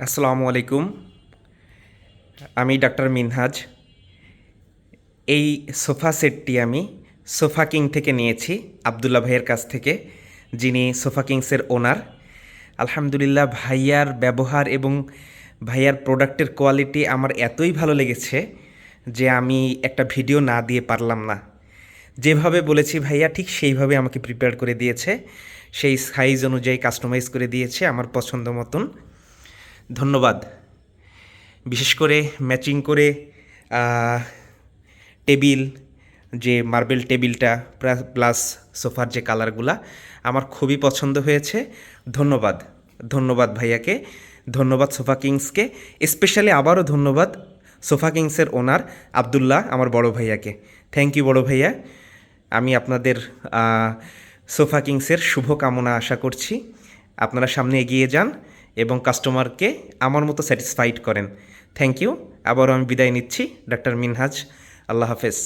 আসসালামু আলাইকুম। আমি ডাক্তার মিনহাজ। এই সোফা সেটটি আমি সোফা কিং থেকে নিয়েছি, আবদুল্লাহ ভাইয়ের কাছ থেকে, যিনি সোফা কিংসের ওনার। আলহামদুলিল্লাহ, ভাইয়ার ব্যবহার এবং ভাইয়ার প্রোডাক্টের কোয়ালিটি আমার এতই ভালো লেগেছে যে আমি একটা ভিডিও না দিয়ে পারলাম না। যেভাবে বলেছি ভাইয়া ঠিক সেইভাবে আমাকে প্রিপেয়ার করে দিয়েছে, সেই সাইজ অনুযায়ী কাস্টমাইজ করে দিয়েছে আমার পছন্দ মতন। ধন্যবাদ। বিশেষ করে ম্যাচিং করে টেবিল, যে মার্বেল টেবিলটা প্লাস সোফার যে কালারগুলা আমার খুবই পছন্দ হয়েছে। ধন্যবাদ, ধন্যবাদ ভাইয়াকে, ধন্যবাদ সোফা কিংসকে, স্পেশালি আবারও ধন্যবাদ সোফা কিংসের ওনার আবদুল্লাহ, আমার বড় ভাইয়াকে। থ্যাংক ইউ বড় ভাইয়া। আমি আপনাদের সোফা কিংসের শুভকামনা আশা করছি। আপনারা সামনে এগিয়ে যান এবং কাস্টমারকে আমার মতো স্যাটিসফাইড করেন। Thank you. আবারও আমি বিদায় নিচ্ছি, ডাক্তার মিনহাজ। আল্লাহ হাফেজ।